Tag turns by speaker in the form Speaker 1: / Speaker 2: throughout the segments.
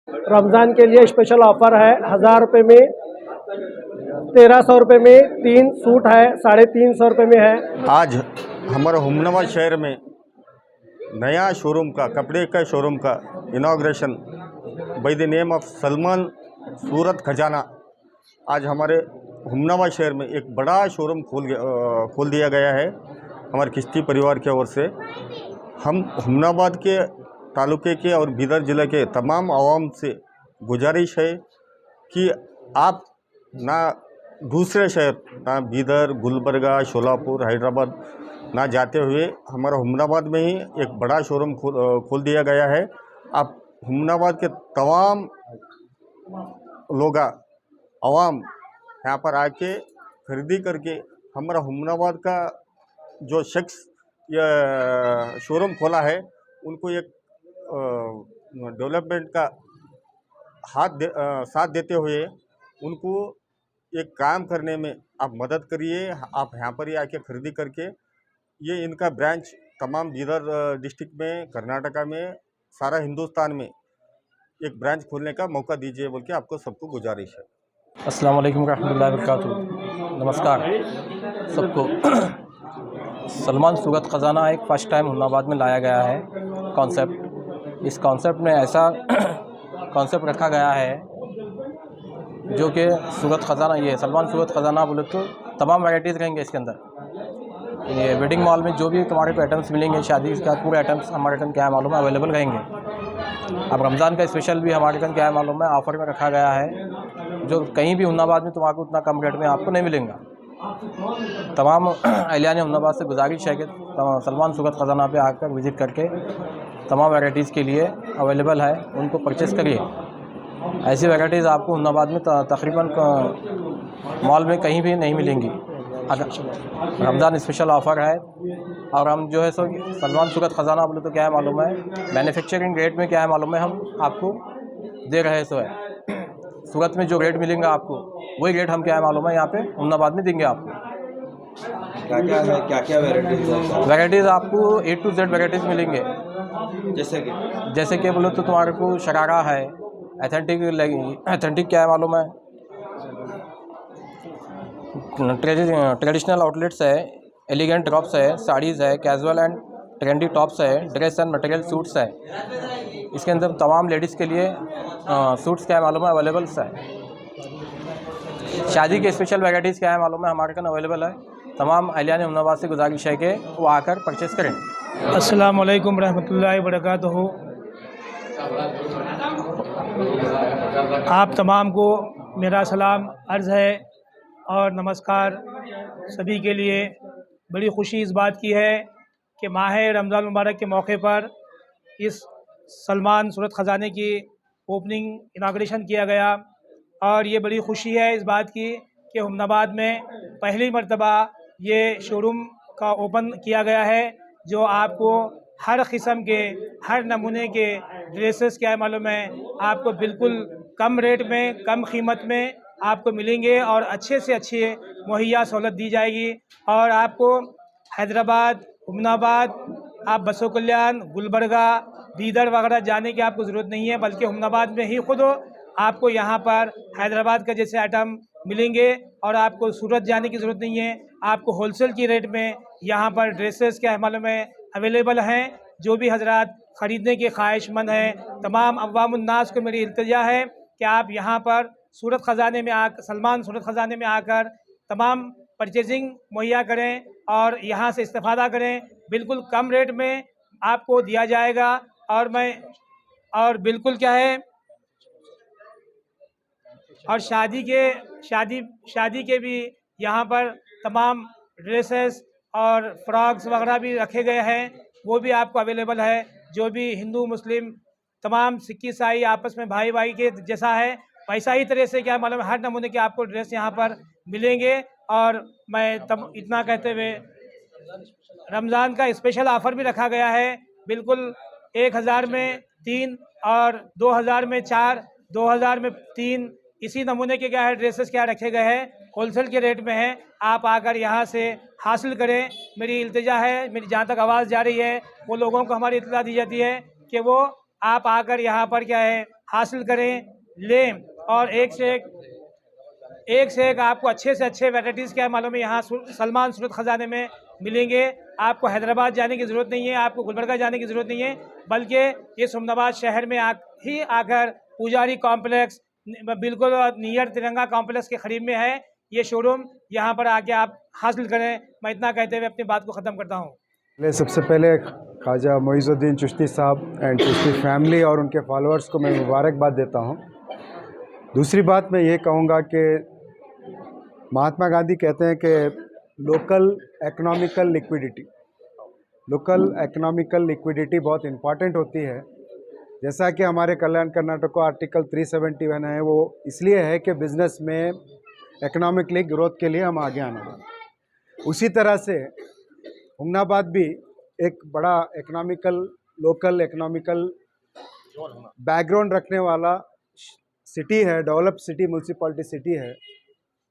Speaker 1: रमज़ान के लिए special offer है। 1000 रुपये में 1300 रुपये में 3 सूट है, 350 रुपये में है।
Speaker 2: आज हमारे हुमनाबाद शहर में नया शोरूम का, कपड़े का शोरूम का inauguration by the name of Salman Surat Khazana आज हमारे हुमनाबाद शहर में एक बड़ा शोरूम खोल दिया गया है हमारे किश्ती परिवार की ओर से। हम हुमनाबाद के तालुके के और बीदर ज़िले के तमाम आवाम से गुजारिश है कि आप ना दूसरे शहर, ना बीदर, गुलबर्गा, शोलापुर, हैदराबाद ना जाते हुए हमारा हुमनाबाद में ही एक बड़ा शोरूम खोल दिया गया है। आप हुमनाबाद के तमाम लोग आवाम यहाँ पर आके खरीदी करके हमारा हुमनाबाद का जो शख्स यह शोरूम खोला है उनको एक डेवलपमेंट का साथ देते हुए उनको एक काम करने में आप मदद करिए। आप यहाँ पर ही आके खरीदी करके ये इनका ब्रांच तमाम बीदर डिस्ट्रिक्ट में, कर्नाटका में, सारा हिंदुस्तान में एक ब्रांच खोलने का मौका दीजिए बोल के आपको सबको गुजारिश है।
Speaker 3: अस्सलाम वालेकुम रहमतुल्लाहि व बरकातुहू। नमस्कार सबको। सलमान सूरत ख़जाना एक फ़र्स्ट टाइम हुमनाबाद में लाया गया है कॉन्सेप्ट। इस कॉन्सेप्ट में ऐसा कॉन्सेप्ट रखा गया है जो कि सूरत ख़जाना, ये सलमान सूरत ख़जाना बोले तो तमाम वैराइटीज़ रहेंगे इसके अंदर। ये वेडिंग मॉल में जो भी तुम्हारे को आइटम्स मिलेंगे, शादी के बाद पूरे आइटम्स हमारे कन क्या है मालूम है अवेलेबल रहेंगे। अब रमज़ान का स्पेशल भी हमारे कन क्या है मालूम है ऑफ़र में रखा गया है जो कहीं भी हुमनाबाद में तुम्हारे को उतना कम रेट में आपको नहीं मिलेगा। तमाम अहलियान हुमनाबाद से गुजारिश है कि सलमान सूरत ख़जाना पे आकर विज़िट करके तमाम वैराइटीज़ के लिए अवेलेबल है, उनको परचेस करिए। ऐसी वैराइटीज़ आपको हुमनाबाद में तकरीबन मॉल में कहीं भी नहीं मिलेंगी। अगर रमज़ान स्पेशल ऑफ़र है और हम जो है सो सलमान सूरत ख़जाना बोले तो क्या है मालूम है मैन्युफैक्चरिंग रेट में क्या है मालूम है हम आपको दे रहे सो है। सूरत में जो रेट मिलेंगे आपको वही रेट हम क्या है मालूम है यहाँ पे हुमनाबाद में देंगे आपको।
Speaker 4: क्या क्या
Speaker 3: वैराइटीज़ आपको A to Z वैराइटीज़ मिलेंगे। जैसे कि बोलो तो तुम्हारे को शरारा है, एथेंटिक क्या है मालूम है, ट्रेडिशनल आउटलेट्स है, एलिगेंट ड्रॉप्स है, साड़ीज़ है, कैजुअल एंड ट्रेंडी टॉप्स है, ड्रेस एंड मटेरियल सूट्स है। इसके अंदर तमाम लेडीज़ के लिए सूट्स क्या है मालूम है अवेलेबल्स है। शादी के स्पेशल वैराइटीज़ क्या है मालूम है हमारे कन अवेलेबल है। तमाम अहलियान हुमनाबाद से गुजारिश है कि वो आकर परचेस करें।
Speaker 1: अस्सलाम वालेकुम रहमतुल्लाहि व बरकातुहू। आप तमाम को मेरा सलाम अर्ज़ है और नमस्कार। सभी के लिए बड़ी ख़ुशी इस बात की है कि माह रमज़ान मुबारक के मौके पर इस सलमान सूरत ख़जाने की ओपनिंग इनाग्रेशन किया गया और ये बड़ी ख़ुशी है इस बात की कि हुमनाबाद में पहली मर्तबा ये शोरूम का ओपन किया गया है जो आपको हर किस्म के, हर नमूने के ड्रेसेस क्या है मालूम है आपको बिल्कुल कम रेट में, कम कीमत में आपको मिलेंगे और अच्छे से अच्छे मुहैया सहूलत दी जाएगी। और आपको हैदराबाद, हुमनाबाद, आप बसो कल्याण, गुलबर्गा, बीदर वगैरह जाने की आपको ज़रूरत नहीं है, बल्कि हुमनाबाद में ही खुद आपको यहाँ पर हैदराबाद का जैसे आइटम मिलेंगे और आपको सूरत जाने की ज़रूरत नहीं है। आपको होलसेल की रेट में यहाँ पर ड्रेसेस क्या है मालूम है अवेलेबल हैं। जो भी हजरात ख़रीदने के ख्वाहिशमंद हैं, तमाम अवामुन्नास को मेरी इल्तिजा है कि आप यहाँ पर सूरत ख़जाने में सलमान सूरत ख़जाने में आकर तमाम परचेजिंग मुहैया करें और यहाँ से इस्तेफ़ादा करें। बिल्कुल कम रेट में आपको दिया जाएगा और बिल्कुल क्या है और शादी के भी यहाँ पर तमाम ड्रेसेस और फ्रॉक्स वगैरह भी रखे गए हैं, वो भी आपको अवेलेबल है। जो भी हिंदू मुस्लिम तमाम सिक्की ईसाई आपस में भाई भाई के जैसा है वैसा ही तरह से क्या मालूम हर नमूने के आपको ड्रेस यहाँ पर मिलेंगे। और मैं इतना कहते हुए रमज़ान का स्पेशल ऑफ़र भी रखा गया है। बिल्कुल 1000 में 3 और 2000 में 4, 2000 में 3 इसी नमूने के क्या है ड्रेसेस क्या रखे गए हैं, होलसेल के रेट में हैं। आप आकर यहाँ से हासिल करें। मेरी इल्तिजा है, मेरी जहाँ तक आवाज़ जा रही है वो लोगों को हमारी इत्तला दी जाती है कि वो आप आकर यहाँ पर क्या है हासिल करें, लें और एक से एक आपको अच्छे से अच्छे वैराइटीज़ क्या मालूम है यहाँ सलमान सूरत ख़जाने में मिलेंगे। आपको हैदराबाद जाने की ज़रूरत नहीं है, आपको गुलबर्गा जाने की ज़रूरत नहीं है, बल्कि ये हुमनाबाद शहर में आकर पुजारी कॉम्प्लेक्स बिल्कुल नियर तिरंगा कॉम्प्लेक्स के करीब में है ये शोरूम। यहाँ पर आके आप हासिल करें। मैं इतना कहते हुए अपनी बात को ख़त्म करता हूँ।
Speaker 5: सबसे पहले ख्वाजा मोइज़ुद्दीन चिश्ती साहब एंड चिश्ती फैमिली और उनके फॉलोअर्स को मैं मुबारकबाद देता हूँ। दूसरी बात मैं ये कहूँगा कि महात्मा गांधी कहते हैं कि लोकल इकोनॉमिकल लिक्विडिटी बहुत इम्पॉर्टेंट होती है। जैसा कि हमारे कल्याण कर्नाटक को आर्टिकल 371 है, वो इसलिए है कि बिज़नेस में इकोनॉमिकली ग्रोथ के लिए हम आगे आना है। उसी तरह से हुमनाबाद भी एक बड़ा लोकल इकोनॉमिकल बैकग्राउंड रखने वाला सिटी है, डेवलप्ड सिटी, म्यूनसिपैलिटी सिटी है।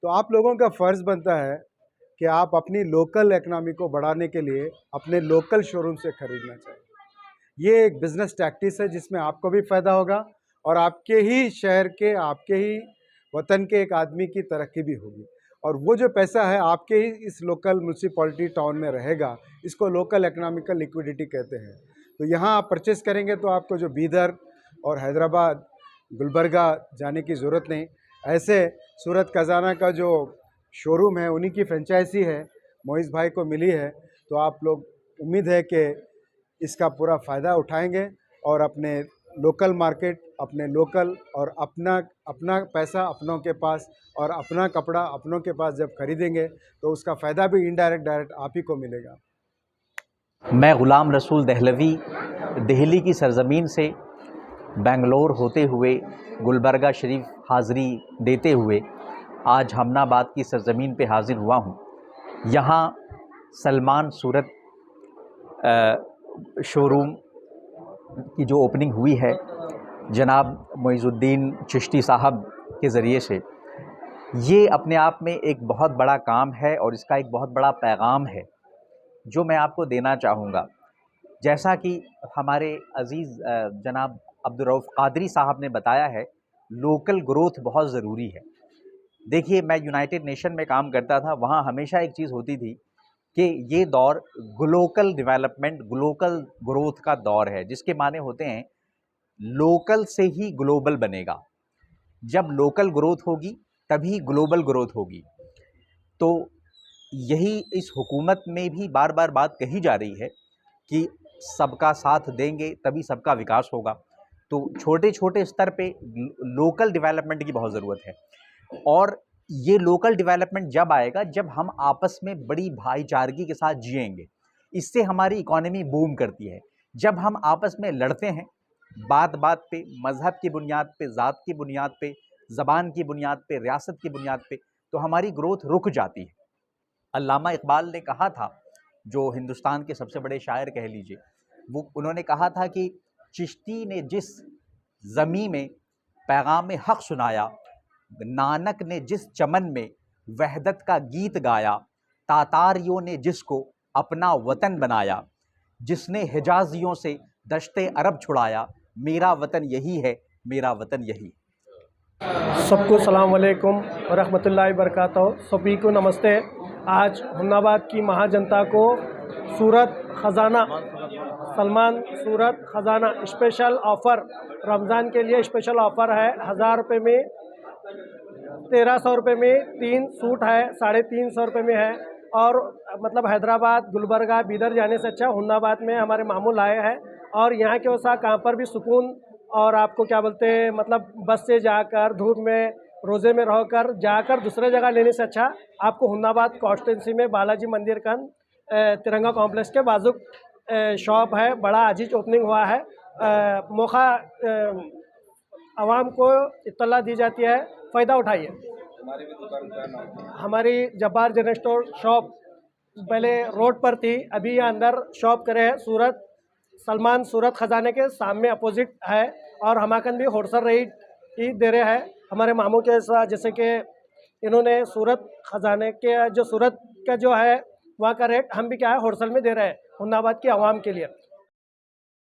Speaker 5: तो आप लोगों का फ़र्ज़ बनता है कि आप अपनी लोकल इकनॉमी को बढ़ाने के लिए अपने लोकल शोरूम से ख़रीदना चाहिए। ये एक बिज़नेस टैक्टिस है जिसमें आपको भी फ़ायदा होगा और आपके ही शहर के, आपके ही वतन के एक आदमी की तरक्की भी होगी। और वो जो पैसा है आपके ही इस लोकल म्यूनसिपैलिटी टाउन में रहेगा, इसको लोकल इकोनॉमिकल लिक्विडिटी कहते हैं। तो यहाँ आप परचेस करेंगे तो आपको जो बीदर और हैदराबाद, गुलबर्गा जाने की ज़रूरत नहीं। ऐसे सूरत खजाना का जो शोरूम है उन्हीं की फ्रेंचाइजी है, मोइज़ भाई को मिली है। तो आप लोग उम्मीद है कि इसका पूरा फ़ायदा उठाएंगे और अपने लोकल मार्केट, अपने लोकल और अपना पैसा अपनों के पास और अपना कपड़ा अपनों के पास जब खरीदेंगे तो उसका फ़ायदा भी इनडायरेक्ट डायरेक्ट आप ही को मिलेगा।
Speaker 6: मैं ग़ुलाम रसूल दहलवी दिल्ली की सरज़मीन से बेंगलोर होते हुए गुलबर्गा शरीफ हाज़री देते हुए आज हमनाबाद की सरज़मीन पे हाज़िर हुआ हूँ। यहाँ सलमान सूरत शोरूम की जो ओपनिंग हुई है जनाब मोइज़ुद्दीन चिश्ती साहब के ज़रिए से, ये अपने आप में एक बहुत बड़ा काम है और इसका एक बहुत बड़ा पैगाम है जो मैं आपको देना चाहूँगा। जैसा कि हमारे अज़ीज़ जनाब अब्दुर्रऊफ़ क़ादरी साहब ने बताया है, लोकल ग्रोथ बहुत ज़रूरी है। देखिए, मैं यूनाइटेड नेशन में काम करता था, वहाँ हमेशा एक चीज़ होती थी कि ये दौर ग्लोकल डेवलपमेंट, ग्लोकल ग्रोथ का दौर है, जिसके माने होते हैं लोकल से ही ग्लोबल बनेगा। जब लोकल ग्रोथ होगी तभी ग्लोबल ग्रोथ होगी। तो यही इस हुकूमत में भी बार बार बात कही जा रही है कि सबका साथ देंगे तभी सबका विकास होगा। तो छोटे छोटे स्तर पे लोकल डेवलपमेंट की बहुत ज़रूरत है और ये लोकल डेवलपमेंट जब आएगा जब हम आपस में बड़ी भाईचारगी के साथ जिएंगे। इससे हमारी इकॉनमी बूम करती है। जब हम आपस में लड़ते हैं बात बात पे, मज़हब की बुनियाद पे, ज़ात की बुनियाद पे, ज़बान की बुनियाद पे, रियासत की बुनियाद पे, तो हमारी ग्रोथ रुक जाती है। अल्लामा इकबाल ने कहा था, जो हिंदुस्तान के सबसे बड़े शायर कह लीजिए, उन्होंने कहा था कि चिश्ती ने जिस ज़मी में पैगाम हक़ सुनाया, नानक ने जिस चमन में वहदत का गीत गाया, तातारियों ने जिसको अपना वतन बनाया, जिसने हिजाजियों से दश्ते अरब छुड़ाया, मेरा वतन यही है, मेरा वतन यही।
Speaker 7: सबको सलाम वालेकुम व रहमतुल्लाहि व बरकातहू। सभी को नमस्ते। आज हुमनाबाद की महाजनता को सूरत ख़जाना, सलमान सूरत ख़जाना स्पेशल ऑफ़र, रमज़ान के लिए स्पेशल ऑफ़र है। 1000 रुपये में 1300 रुपये में 3 सूट है, 350 रुपये में है। और मतलब हैदराबाद, गुलबर्गा, बीदर जाने से अच्छा हुमनाबाद में हमारे मामू लाए हैं। और यहाँ के वसा कहाँ पर भी सुकून और आपको क्या बोलते हैं, मतलब बस से जाकर धूप में रोज़े में रहकर जाकर दूसरे जगह लेने से अच्छा आपको हुमनाबाद कॉन्स्टिट्यूंसी में बालाजी मंदिर का तिरंगा कॉम्प्लेक्स के बाजू शॉप है, बड़ा अजीज ओपनिंग हुआ है। मौका आवाम को इत्तला दी जाती है, फ़ायदा उठाइए। हमारी जब्बार जनरल स्टोर शॉप पहले रोड पर थी, अभी यहाँ अंदर शॉप करे है। सूरत सलमान सूरत ख़जाने के सामने अपोजिट है और हमाकन भी होलसेल रेट ही दे रहे हैं हमारे मामू के साथ। जैसे कि इन्होंने सूरत ख़जाने के जो सूरत का जो है वहाँ का रेट हम भी क्या है होलसेल में दे रहे हैं हुमनाबाद की आवाम के लिए।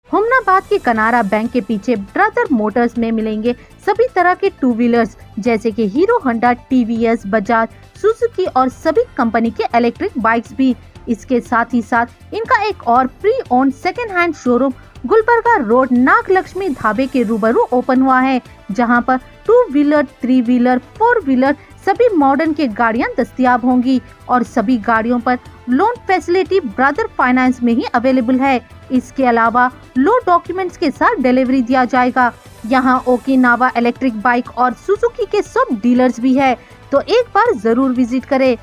Speaker 8: हुमनाबाद के कनारा बैंक के पीछे ब्रदर मोटर्स में मिलेंगे सभी तरह के टू व्हीलर्स जैसे कि hero Honda, TVS, Bajaj, Suzuki और सभी कंपनी के इलेक्ट्रिक बाइक्स भी। इसके साथ ही साथ इनका एक और pre owned second hand showroom Gulbarga road Nagalakshmi ढाबे के रूबरू ओपन हुआ है, जहां पर two wheeler, three wheeler, four wheeler सभी मॉडर्न के गाड़ियां दस्तयाब होंगी और सभी गाड़ियों पर लोन फैसिलिटी ब्रदर फाइनेंस में ही अवेलेबल है। इसके अलावा लो डॉक्यूमेंट्स के साथ डिलीवरी दिया जाएगा। यहां ओकिनावा इलेक्ट्रिक बाइक और सुजुकी के सब डीलर्स भी है, तो एक बार जरूर विजिट करें।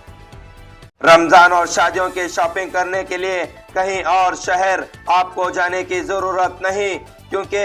Speaker 4: रमजान और शादियों की शॉपिंग करने के लिए कहीं और शहर आपको जाने की जरूरत नहीं, क्योंकि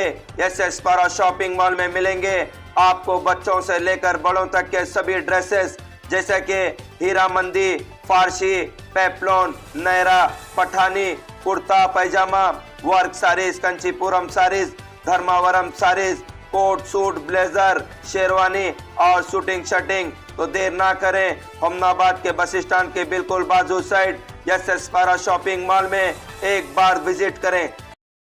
Speaker 4: एसएस पारा शॉपिंग मॉल में मिलेंगे आपको बच्चों से लेकर बड़ों तक के सभी ड्रेसेस जैसे कि हीरामंदी, फारसी, पेप्लोन, नैरा, Pathani, kurta pyjama, work saris, Kanchipuram saris, Dharmavaram saris, coat suit, blazer, sherwani और शूटिंग शर्टिंग। तो देर ना करें, हुमनाबाद के बस स्टैंड के बिल्कुल बाजू साइड एसएस पारा शॉपिंग मॉल में एक बार विजिट करें।